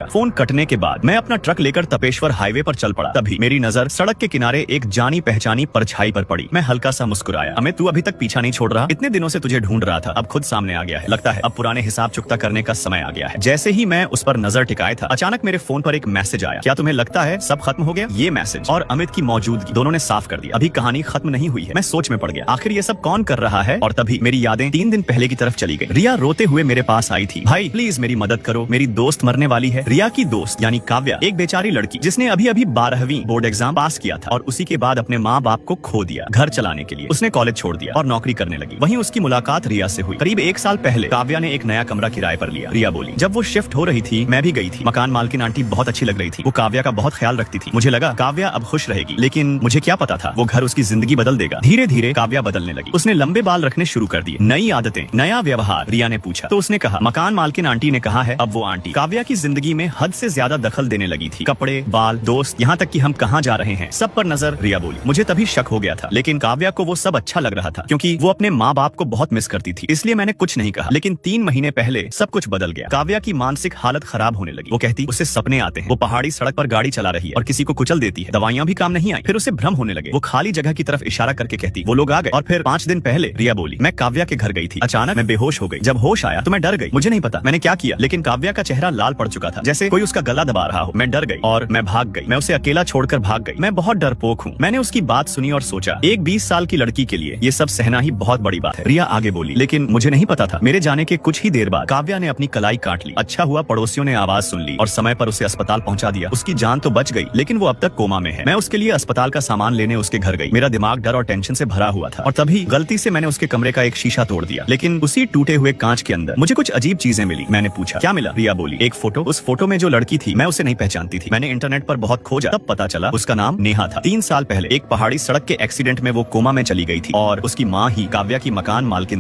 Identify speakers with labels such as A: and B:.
A: Phone कटने के बाद मैं अपना ट्रक लेकर तपेश्वर हाईवे पर चल पड़ा। तभी मेरी नजर सड़क के किनारे एक जानी पहचानी परछाई पर पड़ी। मैं हल्का सा मुस्कुराया। अमित, तू अभी तक पीछा नहीं छोड़ रहा? इतने दिनों से तुझे ढूंढ रहा था, अब खुद सामने आ गया है। लगता है अब पुराने हिसाब चुकता करने का समय आ गया है। जैसे ही मैं उस पर नजर टिकाया था, अचानक मेरे फोन पर एक मैसेज आया। क्या तुम्हें लगता है सब खत्म हो गया? ये मैसेज और अमित की मौजूदगी दोनों ने साफ कर दिया, अभी कहानी खत्म नहीं हुई है। मैं सोच में पड़ गया, आखिर ये सब कौन कर रहा है? और तभी मेरी यादें 3 दिन पहले की तरफ चली गई। रिया रोते हुए मेरे पास आई थी। भाई प्लीज मेरी मदद करो, मेरी दोस्त मरने वाली है। रिया की दोस्त यानी काव्या, एक बेचारी लड़की जिसने अभी अभी 12वीं बोर्ड एग्जाम पास किया था और उसी के बाद अपने माँ बाप को खो दिया घर चलाने के लिए। उसने कॉलेज छोड़ दिया और नौकरी करने लगी। वहीं उसकी मुलाकात रिया से हुई। करीब 1 साल पहले काव्या ने एक नया कमरा किराए पर लिया। रिया बोली, जब वो शिफ्ट हो रही थी मैं भी गई थी। मकान मालकिन आंटी बहुत अच्छी लग रही थी। वो काव्या का बहुत ख्याल रखती थी। मुझे लगा काव्या अब खुश रहेगी, लेकिन मुझे क्या पता था वो घर उसकी जिंदगी बदल देगा। धीरे धीरे काव्या बदलने लगी। उसने लंबे बाल रखने शुरू कर दिए, नई आदतें, नया व्यवहार। रिया ने पूछा तो उसने कहा, मकान मालकिन आंटी ने कहा है। अब वो आंटी काव्या की जिंदगी में हद से ज्यादा दखल देने लगी थी। कपड़े, बाल, दोस्त, यहाँ तक कि हम कहाँ जा रहे हैं सब पर नजर। रिया बोली, मुझे तभी शक हो गया था, लेकिन काव्या को वो सब अच्छा लग रहा था क्योंकि वो अपने माँ बाप को बहुत मिस करती थी। इसलिए मैंने कुछ नहीं कहा। लेकिन 3 महीने पहले सब कुछ बदल गया। काव्या की मानसिक हालत खराब होने लगी। वो कहती उसे सपने आते हैं, वो पहाड़ी सड़क पर गाड़ी चला रही है और किसी को कुचल देती है। दवाइयां भी काम नहीं आई। फिर उसे भ्रम होने लगे। वो खाली जगह की तरफ इशारा करके कहती वो लोग आ गए। और फिर 5 दिन पहले रिया बोली, मैं काव्या के घर गई थी। अचानक मैं बेहोश हो गई। जब होश आया तो मैं डर गई। मुझे नहीं पता मैंने क्या किया, लेकिन काव्या का चेहरा लाल पड़ चुका था, जैसे कोई उसका गला दबा रहा हो। मैं डर गई और मैं भाग गई। मैं उसे अकेला छोड़कर भाग गई। मैं बहुत डरपोक हूँ। मैंने उसकी बात सुनी और सोचा, एक 20 साल की लड़की के लिए ये सब सहना ही बहुत बड़ी बात है। रिया आगे बोली, लेकिन मुझे नहीं पता था। मेरे जाने के कुछ ही देर बाद काव्या ने अपनी कलाई काट ली। अच्छा हुआ पड़ोसियों ने आवाज सुन ली और समय पर उसे अस्पताल पहुंचा दिया। उसकी जान तो बच गई, लेकिन वो अब तक कोमा में है। मैं उसके लिए अस्पताल का सामान लेने उसके घर गई। मेरा दिमाग डर और टेंशन से भरा हुआ था और तभी गलती से मैंने उसके कमरे का एक शीशा तोड़ दिया। लेकिन उसी टूटे हुए कांच के अंदर मुझे कुछ अजीब चीजें मिली। मैंने पूछा, क्या मिला? रिया बोली, एक फोटो। उस फोटो में जो लड़की थी मैं उसे नहीं पहचानती थी। मैंने इंटरनेट पर बहुत खोजा, तब पता चला उसका नाम नेहा था। 3 साल पहले एक पहाड़ी सड़क के एक्सीडेंट में वो कोमा में चली गई थी और उसकी माँ ही काव्या की मकान मालकिन